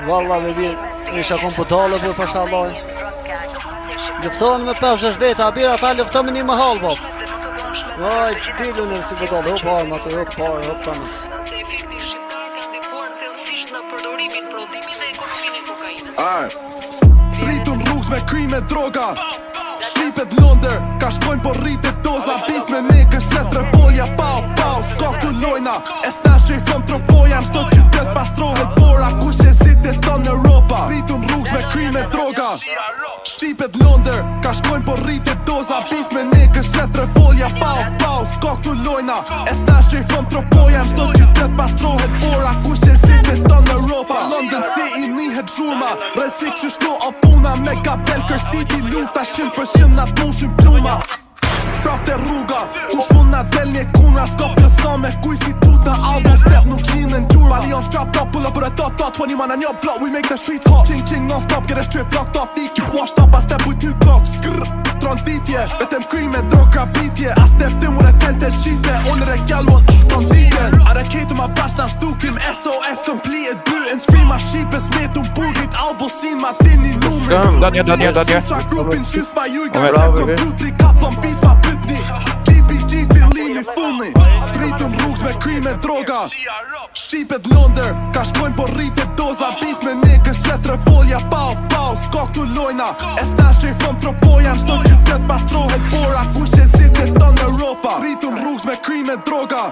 Valla me mirë, isha komputale për pashallah. Luftohen me 5-6 veta, abira ta lufton me një mahal, bop. Vaj, dilu në si bëdall, hop armat, hop parë, hop tani. Rritun rrugës me kry me droga, shqipet Londër, ka shkojnë po rritet doza. Bif me neke, shetre folja, pau, s'ka këtu lojna. E stash që i fëm tropoja, në shto qytet pastrohet bora. Kush e zitet ton në Europa. Rritun rrugës me kry me droga, shqipet Londër, ka shkojnë po rritet doza. Bif me neke, shetre folja, pau, s'ka këtu lojna. E stash që i fëm tropoja, në shto qytet pastrohet bora. Kush e zitet ton në Europa. London si i nihet zhurma, rrezik që shto o puna. Me gabel kërsipi lufta 100% na t'mushin pluma. Prap të rruga, kush mund na del një kuna. S'ka plësa me kuj si tuta, album step nuk gjinën gjurma. Balion strap up, pull up with a dot, 20 man and your block. We make the streets hot, ching ching non stop. Get a strip locked off, deep, keep washed up. I step with 2 clocks, skrrr, tron ditje. Betem kry me droga bitje. I stepped in with a tent and shqipe. Unë e gjallon, tron ditje. A raketë ma pas na shtukim, SOS completed. Byens free ma shqipe, smet un burgit. Album sin ma dini numrin. Dadje. Sak grupin shys pa ju i ka step komputri. Kapon bis ma pytni. GBG fillimi funni. Rritun rrugës me kry me droga, shqipet Londër, ka shkojnë po rritet doza. Bif me neke, shetre folja, pau, s'ka këtu lojna. E stash që i fëm tropoja, në shto qytet pastrohet bora. Kush e zitet ton në Europa. Rritun rrugës me kry me droga,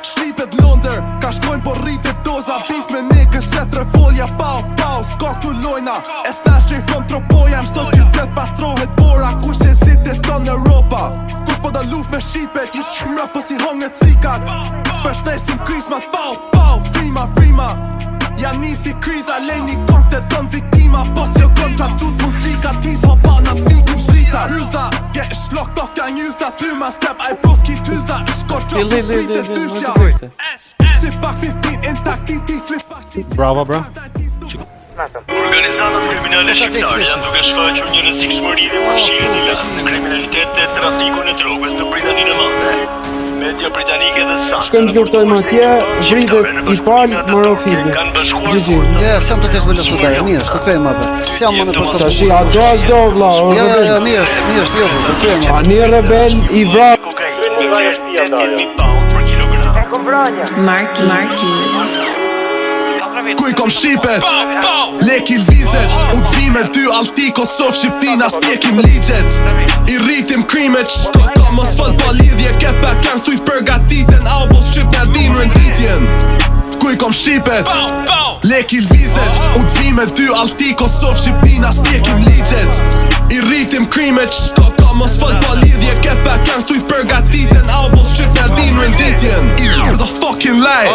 shqipet Londër, ka shkojnë po rritet doza. Bif me neke, shetre folja, pau, s'ka këtu lojna. E stash që i fëm tropoja, në shto qytet pastrohet bora. Kush e zitet ton në Europa. Kush po da luf me shqipet, ish mra po si hongë thikat. Për shtesin krismat, pau, frima. Ja nisi kriza, lejni kong të dën viktima. Pos jo kontra tut muzika, tis hopa na t'fikim brita. Hyzda, get shlocked off, kan juzda. Tyma step, aj broski tyzda. Shko drop, pritet dysja. Si pak 15 intact, ti flip pak. Bravo, bro. Organizatat kriminale shqiptare janë duke shfaqur një rrezikshmëri dhe përfshirjen e lartë në kriminalitet dhe trafikun e drogës në Britaninë e Madhe. Media britanike dhe sa shkojmë luftojmë atje, vritet i palë Marofili. GG. Ja, s'jam të kesh me luftutare, mirë, të krejmë apet. S'jam më në për të Tashi, ato as do, vla, o Ja, rebel. mirë, është, jo, të krejmë. A një rebel i vra. Kokainë me vlerë 80.000 pound për kilogram. Marky. Kuj kom shqipet, lek il vizet. U t'vime 2 alti Kosov Shqiptina spjekim ligjet. I rritim krimet, shko ka mos fol pa lidhje. Kepa kanë thujt përgatiten, albos shqip nga din rënditjen. Kuj kom shqipet, lek il vizet. U t'vime 2 alti Kosov Shqiptina spjekim ligjet. I rritim krimet, shko ka mos fol pa lidhje. Kepa kanë thujt përgatiten, albos shqip nga din rënditjen. It's a fucking lie,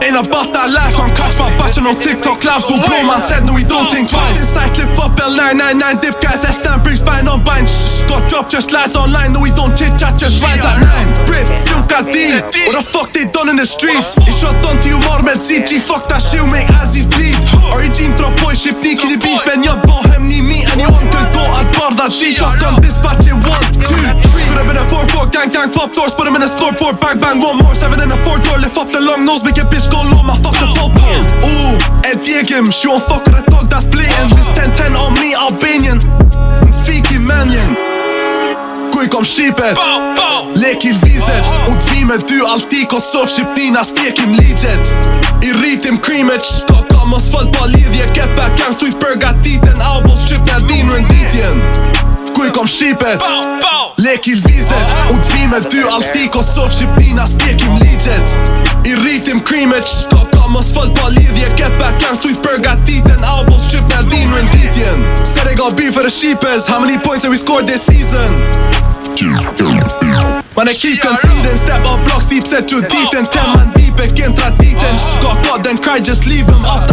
ain't about that life. I'm catch my batch on TikTok live. So bro man said no we don't think twice. Inside slip up L999 dip guys. That stamp brings spine on bind. Got drop just lies online. No we don't chit chat just rise at 9. Brits, Junka D. What the fuck they done in the streets? It shot on to you more med ZG. Fuck that shit make Aziz bleed. Origin tropoj shqipni kini beef. Ben jag bohem ni me and you want to go at barda G. Shot on dispatch in 1, 2, 3. Could have been a 4-4 gang pop doors. Put him in a scoreboard bang bang one more. 7 in a 4-door lift up the long nose. Make a bitch go low. My fuck the popo. Ooh, Ed Jegim. She won't fuck with a dog that's blatant. This 10-10 on me Albanian. Fiki manjen. Kuj kom shqipet, lek il vizet. U t'vime 2 alti Kosov Shqiptina spjekim ligjet. I rritim krimet, shko ka mos fol pa lidhje. Kepa kanë thujt përgatiten, albos shqip nga din rënditjen. Kuj kom shqipet, lek il vizet. U t'vime 2 alti Kosov Shqiptina spjekim ligjet. I rritim krimet, shko ka mos fol pa lidhje. Kepa kanë thujt përgatiten, albos shqip nga din rënditjen. Said they got beef for the sheepers. How many points have we scored this season? Man I keep conceding. Step up blocks deep set to ditën. 10 man deep e ken traditen. Shko ka den kraj just leave him up.